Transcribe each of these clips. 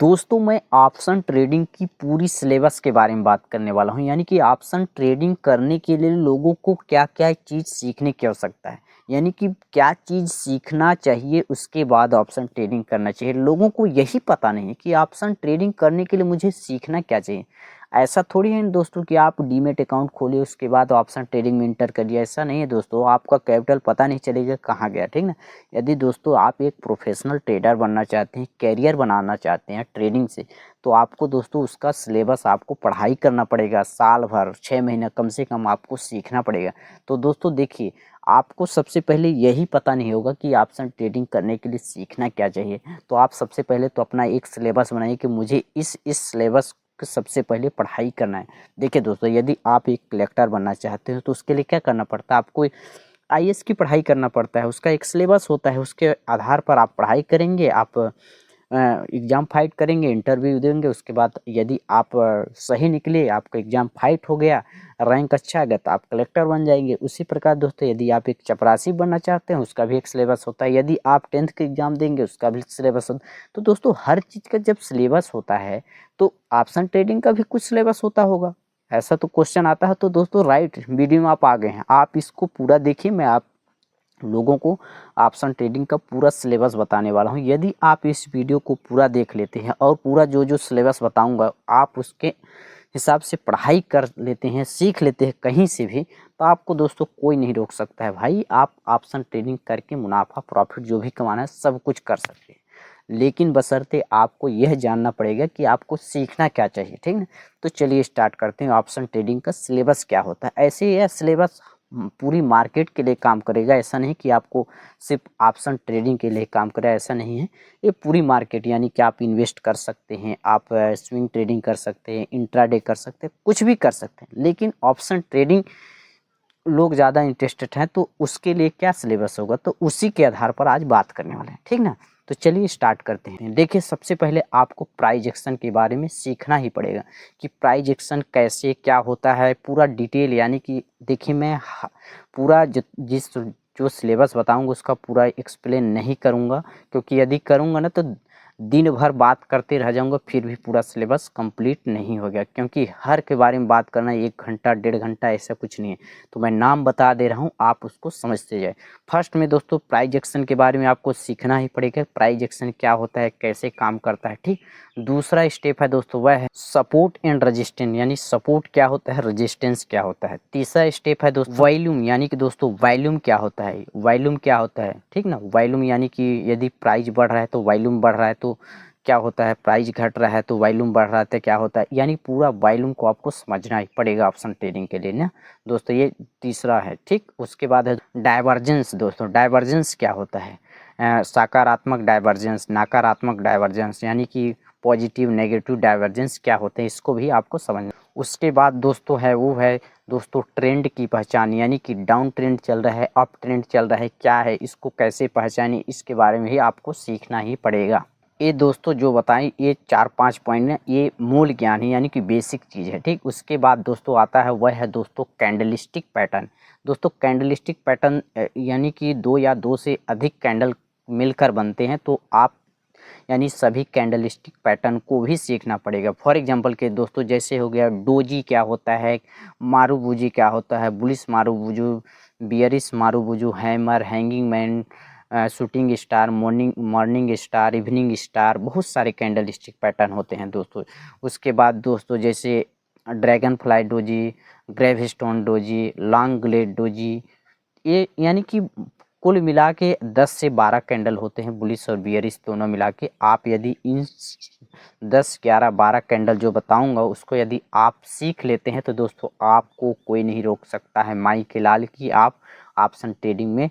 दोस्तों मैं option trading की पूरी सिलेबस के बारे में बात करने वाला हूँ, यानी कि ऑप्शन ट्रेडिंग करने के लिए लोगों को क्या-क्या चीज़ सीखने की आवश्यकता है, यानी कि क्या चीज़ सीखना चाहिए उसके बाद ऑप्शन ट्रेडिंग करना चाहिए। लोगों को यही पता नहीं है कि ऑप्शन ट्रेडिंग करने के लिए मुझे सीखना क्या चाहिए। ऐसा थोड़ी है दोस्तों कि आप डीमैट अकाउंट खोलिए उसके बाद ऑप्शन ट्रेडिंग में एंटर करिए, ऐसा नहीं है दोस्तों। आपका कैपिटल पता नहीं चलेगा कहाँ गया, ठीक ना। यदि दोस्तों आप एक प्रोफेशनल ट्रेडर बनना चाहते हैं, कैरियर बनाना चाहते हैं ट्रेडिंग से, तो आपको दोस्तों उसका सिलेबस आपको पढ़ाई करना पड़ेगा। साल भर 6 महीना कम से कम आपको सीखना पड़ेगा। तो दोस्तों देखिए, आपको सबसे पहले यही पता नहीं होगा कि ऑप्शन ट्रेडिंग करने के लिए सीखना क्या चाहिए। तो आप सबसे पहले तो अपना एक सिलेबस बनाइए कि मुझे इस सिलेबस को सबसे पहले पढ़ाई करना है। देखिए दोस्तों, यदि आप एक कलेक्टर बनना चाहते हो तो उसके लिए क्या करना पड़ता है, आपको आईएएस की पढ़ाई करना पड़ता है। उसका एक सिलेबस होता है, उसके आधार पर आप पढ़ाई करेंगे, आप एग्ज़ाम फाइट करेंगे, इंटरव्यू देंगे। उसके बाद यदि आप सही निकले, आपका एग्ज़ाम फाइट हो गया, रैंक अच्छा आ गया तो आप कलेक्टर बन जाएंगे। उसी प्रकार दोस्तों यदि आप एक चपरासी बनना चाहते हैं उसका भी एक सिलेबस होता है। यदि आप 10th का एग्ज़ाम देंगे उसका भी सिलेबस होता है। तो दोस्तों हर चीज़ का जब सिलेबस होता है तो ऑप्शन ट्रेडिंग का भी कुछ सिलेबस होता होगा। ऐसा तो क्वेश्चन आता है। तो दोस्तों राइट वीडियो में आप आ गए हैं, आप इसको पूरा देखिए। मैं आप लोगों को ऑप्शन ट्रेडिंग का पूरा सिलेबस बताने वाला हूं। यदि आप इस वीडियो को पूरा देख लेते हैं और पूरा जो जो सिलेबस बताऊंगा आप उसके हिसाब से पढ़ाई कर लेते हैं, सीख लेते हैं कहीं से भी, तो आपको दोस्तों कोई नहीं रोक सकता है भाई। आप ऑप्शन ट्रेडिंग करके मुनाफा प्रॉफिट जो भी कमाना है सब कुछ कर सकते हैं, लेकिन बशर्ते आपको यह जानना पड़ेगा कि आपको सीखना क्या चाहिए, ठीक है। तो चलिए स्टार्ट करते हैं। ऑप्शन ट्रेडिंग का सिलेबस क्या होता है। ऐसे यह सिलेबस पूरी मार्केट के लिए काम करेगा। ऐसा नहीं कि आपको सिर्फ ऑप्शन ट्रेडिंग के लिए काम करे, ऐसा नहीं है। ये पूरी मार्केट, यानी कि आप इन्वेस्ट कर सकते हैं, आप स्विंग ट्रेडिंग कर सकते हैं, इंट्राडे कर सकते हैं, कुछ भी कर सकते हैं। लेकिन ऑप्शन ट्रेडिंग लोग ज़्यादा इंटरेस्टेड हैं, तो उसके लिए क्या सिलेबस होगा तो उसी के आधार पर आज बात करने वाले हैं, ठीक ना। तो चलिए स्टार्ट करते हैं। देखिए सबसे पहले आपको प्राइज एक्शन के बारे में सीखना ही पड़ेगा कि प्राइज एक्शन कैसे क्या होता है, पूरा डिटेल। यानी कि देखिए मैं पूरा जिस जो सिलेबस बताऊंगा उसका पूरा एक्सप्लेन नहीं करूंगा, क्योंकि यदि करूंगा ना तो दिन भर बात करते रह जाऊंगा, फिर भी पूरा सिलेबस कंप्लीट नहीं हो गया। क्योंकि हर के बारे में बात करना 1 घंटा 1.5 घंटा ऐसा कुछ नहीं है। तो मैं नाम बता दे रहा हूँ, आप उसको समझते जाए। फर्स्ट में दोस्तों प्राइज एक्शन के बारे में आपको सीखना ही पड़ेगा। प्राइज एक्शन क्या होता है, कैसे काम करता है, ठीक। दूसरा स्टेप है दोस्तों वह है सपोर्ट एंड रेजिस्टेंस, यानी सपोर्ट क्या होता है, रेजिस्टेंस क्या होता है। तीसरा स्टेप है दोस्तों वॉल्यूम, यानी कि दोस्तों वॉल्यूम क्या होता है, वॉल्यूम क्या होता है, ठीक ना। वॉल्यूम यानी कि यदि प्राइस बढ़ रहा है तो वॉल्यूम बढ़ रहा है, तो क्या होता है, प्राइस घट रहा है तो वॉल्यूम बढ़ रहा है तो क्या होता है। यानी पूरा वॉल्यूम को आपको समझना ही पड़ेगा ऑप्शन ट्रेडिंग के लिए ना दोस्तों। ये तीसरा है, ठीक। उसके बाद है डाइवर्जेंस। दोस्तों डाइवर्जेंस क्या होता है, सकारात्मक डाइवर्जेंस, नकारात्मक डाइवर्जेंस, यानी कि पॉजिटिव नेगेटिव डाइवर्जेंस क्या होते हैं, इसको भी आपको समझना। उसके बाद दोस्तों है वो है दोस्तों ट्रेंड की पहचान, यानी कि डाउन ट्रेंड चल रहा है, अप ट्रेंड चल रहा है, क्या है, इसको कैसे पहचानें, इसके बारे में ही आपको सीखना ही पड़ेगा। ये दोस्तों जो बताएं ये 4-5 पॉइंट है, ये मूल ज्ञान है, यानी कि बेसिक चीज़ है, ठीक। उसके बाद दोस्तों आता है वह है दोस्तों कैंडलिस्टिक पैटर्न। दोस्तों कैंडलिस्टिक पैटर्न यानी कि 2 या 2 से अधिक कैंडल मिलकर बनते हैं, तो आप यानी सभी कैंडलिस्टिक पैटर्न को भी सीखना पड़ेगा। फॉर एग्जांपल के दोस्तों जैसे हो गया डोजी क्या होता है, मारूबुजी क्या होता है, bullish marubozu, bearish marubozu, hammer, hanging man, shooting star, morning star, evening star, बहुत सारे कैंडलस्टिक पैटर्न होते हैं दोस्तों। उसके बाद दोस्तों जैसे dragonfly doji, gravestone doji, long legged doji, ये यानी कि कुल मिला के 10 से 12 कैंडल होते हैं, बुलिश और बियरिश दोनों मिला के। आप यदि इन 10, 11, 12 कैंडल जो बताऊंगा उसको यदि आप सीख लेते हैं तो दोस्तों आपको कोई नहीं रोक सकता है माई के लाल की आप ऑप्शन ट्रेडिंग में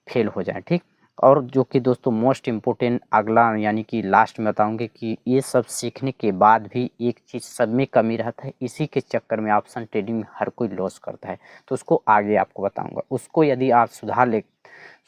फेल हो जाए, ठीक। और जो कि दोस्तों मोस्ट इम्पोर्टेंट अगला यानी कि लास्ट में बताऊंगे कि ये सब सीखने के बाद भी एक चीज़ सब में कमी रहता है, इसी के चक्कर में ऑप्शन ट्रेडिंग में हर कोई लॉस करता है। तो उसको आगे आपको बताऊंगा। उसको यदि आप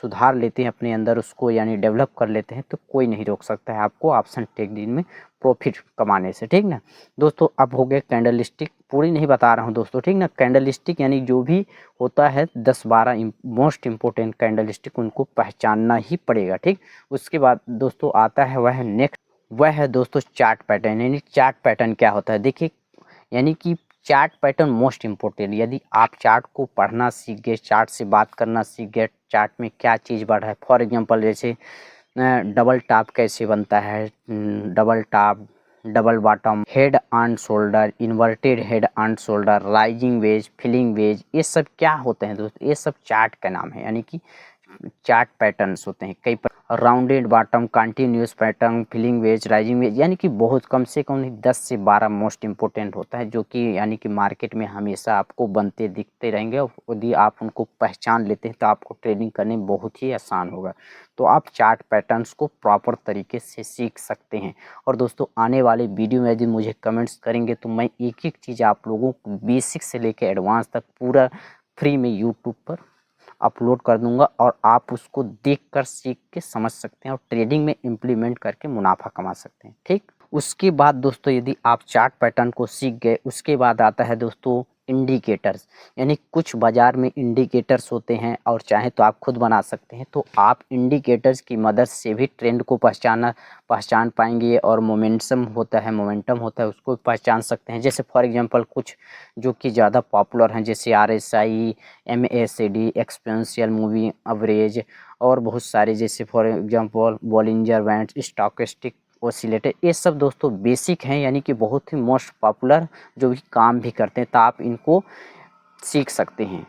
सुधार लेते हैं अपने अंदर, उसको यानी डेवलप कर लेते हैं, तो कोई नहीं रोक सकता है आपको ऑप्शन ट्रेडिंग में प्रॉफिट कमाने से, ठीक ना दोस्तों। अब हो गए कैंडलस्टिक, पूरी नहीं बता रहा हूँ दोस्तों, ठीक ना। कैंडलस्टिक यानी जो भी होता है 10-12 मोस्ट इम्पोर्टेंट कैंडलस्टिक, उनको पहचानना ही पड़ेगा, ठीक। उसके बाद दोस्तों आता है वह नेक्स्ट वह है दोस्तों चार्ट पैटर्न। यानी चार्ट पैटर्न क्या होता है, देखिए यानी कि चार्ट पैटर्न मोस्ट इम्पोर्टेंट। यदि आप चार्ट को पढ़ना सीख गए, चार्ट से बात करना सीख गए, चार्ट में क्या चीज़ बढ़ रहा है, फॉर एग्जांपल जैसे डबल टॉप कैसे बनता है, double top, double bottom, head and shoulder, inverted head and shoulder, rising wedge, falling wedge, ये सब क्या होते हैं दोस्तों, ये सब चार्ट का नाम है। यानी कि चार्ट पैटर्न्स होते हैं कई rounded bottom, continuous pattern, falling wedge, rising wedge, यानी कि बहुत कम से कम 10 से 12 मोस्ट इंपॉर्टेंट होता है, जो कि यानी कि मार्केट में हमेशा आपको बनते दिखते रहेंगे। और यदि आप उनको पहचान लेते हैं तो आपको ट्रेडिंग करने में बहुत ही आसान होगा। तो आप चार्ट पैटर्न्स को प्रॉपर तरीके से सीख सकते हैं। और दोस्तों आने वाले वीडियो में यदि मुझे कमेंट्स करेंगे तो मैं एक एक चीज़ आप लोगों को बेसिक से लेकर एडवांस तक पूरा फ्री में यूट्यूब पर अपलोड कर दूंगा, और आप उसको देखकर सीख के समझ सकते हैं और ट्रेडिंग में इम्प्लीमेंट करके मुनाफा कमा सकते हैं। ठीक, उसके बाद दोस्तों यदि आप चार्ट पैटर्न को सीख गए, उसके बाद आता है दोस्तों इंडिकेटर्स। यानी कुछ बाजार में इंडिकेटर्स होते हैं और चाहे तो आप खुद बना सकते हैं। तो आप इंडिकेटर्स की मदद से भी ट्रेंड को पहचान पाएंगे, और मोमेंटम होता है उसको पहचान सकते हैं। जैसे फॉर एग्जांपल कुछ जो कि ज़्यादा पॉपुलर हैं, जैसे RSI, MACD, exponential moving average, और बहुत सारे जैसे for example Bollinger band, stochastic oscillator, ये सब दोस्तों बेसिक हैं, यानी कि बहुत ही मोस्ट पॉपुलर जो भी काम भी करते हैं। तो आप इनको सीख सकते हैं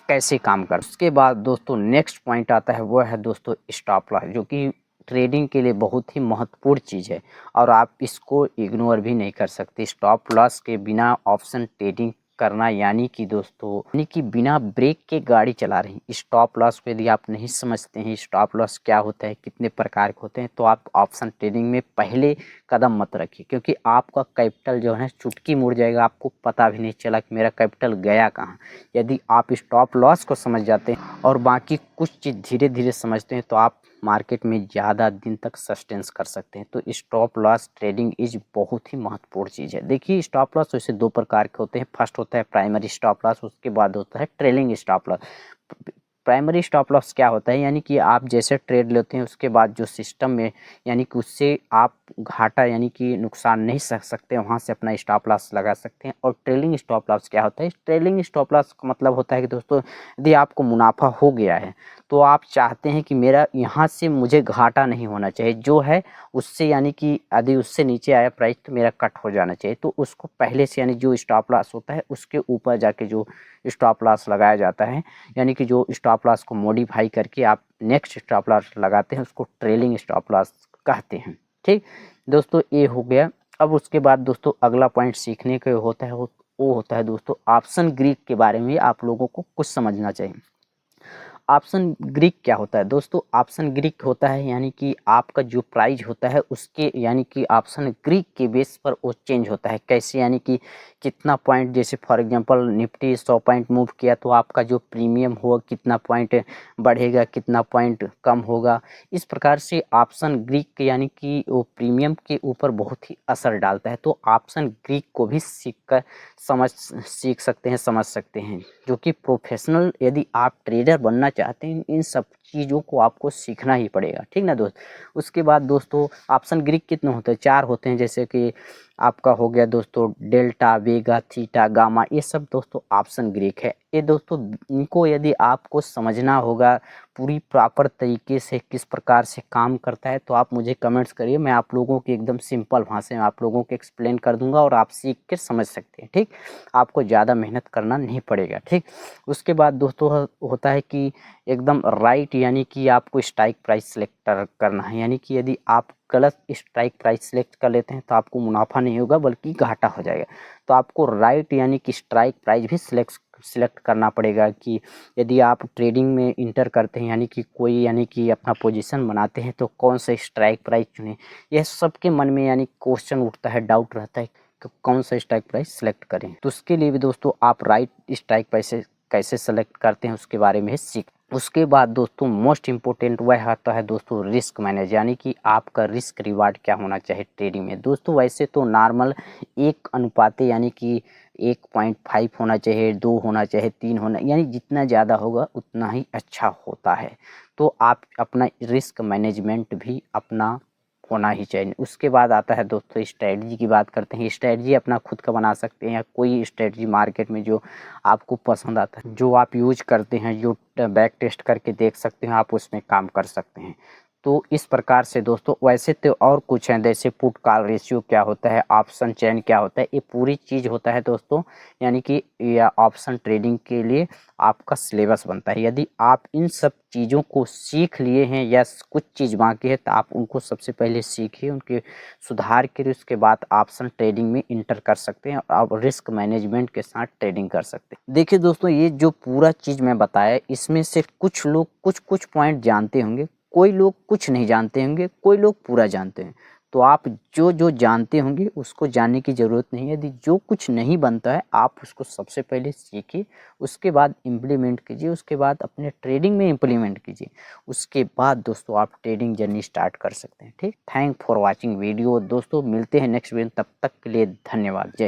कैसे काम कर। उसके बाद दोस्तों नेक्स्ट पॉइंट आता है, वो है दोस्तों स्टॉप लॉस, जो कि ट्रेडिंग के लिए बहुत ही महत्वपूर्ण चीज़ है और आप इसको इग्नोर भी नहीं कर सकते। स्टॉप लॉस के बिना ऑप्शन ट्रेडिंग करना यानी कि दोस्तों, यानी कि बिना ब्रेक के गाड़ी चला रही। स्टॉप लॉस को यदि आप नहीं समझते हैं स्टॉप लॉस क्या होता है, कितने प्रकार के होते हैं, तो आप ऑप्शन ट्रेडिंग में पहले कदम मत रखिए, क्योंकि आपका कैपिटल जो है चुटकी मुड़ जाएगा, आपको पता भी नहीं चला कि मेरा कैपिटल गया कहाँ। यदि आप स्टॉप लॉस को समझ जाते हैं और बाकी कुछ चीज़ धीरे धीरे समझते हैं तो आप मार्केट में ज़्यादा दिन तक सस्टेंस कर सकते हैं। तो स्टॉप लॉस ट्रेडिंग इज बहुत ही महत्वपूर्ण चीज़ है। देखिए स्टॉप लॉस वैसे दो प्रकार के होते हैं। फर्स्ट होता है प्राइमरी स्टॉप लॉस, उसके बाद होता है trailing stop loss. Primary stop loss क्या होता है, यानी कि आप जैसे ट्रेड लेते हैं उसके बाद जो सिस्टम में यानी कि उससे आप घाटा यानी कि नुकसान नहीं सह सकते, वहाँ से अपना स्टॉप लॉस लगा सकते हैं। और ट्रेलिंग स्टॉप लॉस क्या होता है, ट्रेलिंग स्टॉप लॉस का मतलब होता है कि दोस्तों यदि आपको मुनाफा हो गया है तो आप चाहते हैं कि मेरा यहाँ से मुझे घाटा नहीं होना चाहिए, जो है उससे यानी कि यदि उससे नीचे आया प्राइस तो मेरा कट हो जाना चाहिए। तो उसको पहले से यानी जो स्टॉप लॉस होता है उसके ऊपर जाके जो स्टॉप लॉस लगाया जाता है, यानी कि जो स्टॉप लॉस को मॉडिफाई करके आप नेक्स्ट स्टॉप लॉस लगाते हैं उसको ट्रेलिंग स्टॉप लॉस कहते हैं। ठीक दोस्तों, ये हो गया। अब उसके बाद दोस्तों अगला पॉइंट सीखने का होता है वो होता है दोस्तों ऑप्शन ग्रीक के बारे में आप लोगों को कुछ समझना चाहिए। ऑप्शन ग्रीक क्या होता है दोस्तों, ऑप्शन ग्रीक होता है यानी कि आपका जो प्राइस होता है उसके यानी कि ऑप्शन ग्रीक के बेस पर वो चेंज होता है। कैसे, यानी कि कितना पॉइंट, जैसे for example Nifty 100 point move किया तो आपका जो प्रीमियम होगा कितना पॉइंट बढ़ेगा, कितना पॉइंट कम होगा। इस प्रकार से ऑप्शन ग्रीक यानी कि वो प्रीमियम के ऊपर बहुत ही असर डालता है। तो ऑप्शन ग्रीक को भी सीख सकते हैं, समझ सकते हैं, जो कि प्रोफेशनल यदि आप ट्रेडर बनना चाहते हैं इन सब चीज़ों को आपको सीखना ही पड़ेगा। ठीक ना दोस्त। उसके बाद दोस्तों ऑप्शन ग्रीक कितने होते हैं, 4 होते हैं। जैसे कि आपका हो गया दोस्तों डेल्टा, वेगा, थीटा, गामा, ये सब दोस्तों ऑप्शन ग्रीक है। ये दोस्तों इनको यदि आपको समझना होगा पूरी प्रॉपर तरीके से किस प्रकार से काम करता है तो आप मुझे कमेंट्स करिए, मैं आप लोगों की एकदम सिंपल भाषा में आप लोगों को एक्सप्लेन कर दूंगा और आप सीख कर समझ सकते हैं। ठीक, आपको ज़्यादा मेहनत करना नहीं पड़ेगा। ठीक, उसके बाद दोस्तों होता है कि एकदम राइट, यानी कि आपको स्ट्राइक प्राइस सेलेक्ट करना है। यानी कि यदि आप गलत स्ट्राइक प्राइस सेलेक्ट कर लेते हैं तो आपको मुनाफा नहीं होगा बल्कि घाटा हो जाएगा। तो आपको राइट यानी कि स्ट्राइक प्राइस भी सिलेक्ट करना पड़ेगा कि यदि आप ट्रेडिंग में इंटर करते हैं यानी कि कोई यानी कि अपना पोजीशन बनाते हैं तो कौन सा स्ट्राइक प्राइस चुने। यह सबके मन में यानी क्वेश्चन उठता है, डाउट रहता है कि कौन सा स्ट्राइक प्राइस सेलेक्ट करें। तो उसके लिए भी दोस्तों आप राइट स्ट्राइक प्राइस कैसे सेलेक्ट करते हैं उसके बारे में सीख। उसके बाद दोस्तों मोस्ट इम्पोर्टेंट वह आता है दोस्तों रिस्क मैनेज, यानी कि आपका रिस्क रिवार्ड क्या होना चाहिए ट्रेडिंग में। दोस्तों वैसे तो नॉर्मल 1 अनुपात यानी कि 1.5 होना चाहिए, 2 होना चाहिए, 3 होना, यानी जितना ज़्यादा होगा उतना ही अच्छा होता है। तो आप अपना रिस्क मैनेजमेंट भी अपना होना ही चाहिए। उसके बाद आता है दोस्तों स्ट्रेटजी की बात करते हैं। स्ट्रेटजी अपना खुद का बना सकते हैं या कोई स्ट्रेटजी मार्केट में जो आपको पसंद आता है, जो आप यूज करते हैं, जो बैक टेस्ट करके देख सकते हैं, आप उसमें काम कर सकते हैं। तो इस प्रकार से दोस्तों वैसे तो और कुछ हैं, जैसे पुट कॉल रेशियो क्या होता है, ऑप्शन चेन क्या होता है, ये पूरी चीज़ होता है दोस्तों। यानी कि या ऑप्शन ट्रेडिंग के लिए आपका सिलेबस बनता है। यदि आप इन सब चीज़ों को सीख लिए हैं या कुछ चीज़ बाकी है तो आप उनको सबसे पहले सीखिए, उनके सुधार करिए, उसके बाद ऑप्शन ट्रेडिंग में इंटर कर सकते हैं और आप रिस्क मैनेजमेंट के साथ ट्रेडिंग कर सकते हैं। देखिए दोस्तों, ये जो पूरा चीज़ मैं बताया, इसमें से कुछ लोग कुछ कुछ पॉइंट जानते होंगे, कोई लोग कुछ नहीं जानते होंगे, कोई लोग पूरा जानते हैं। तो आप जो जो जानते होंगे उसको जानने की ज़रूरत नहीं है। यदि जो कुछ नहीं बनता है आप उसको सबसे पहले सीखिए, उसके बाद इम्प्लीमेंट कीजिए, उसके बाद अपने ट्रेडिंग में इम्प्लीमेंट कीजिए। उसके बाद दोस्तों आप ट्रेडिंग जर्नी स्टार्ट कर सकते हैं। ठीक, थैंक फॉर वॉचिंग वीडियो दोस्तों, मिलते हैं नेक्स्ट वीडियो, तब तक के लिए धन्यवाद। जय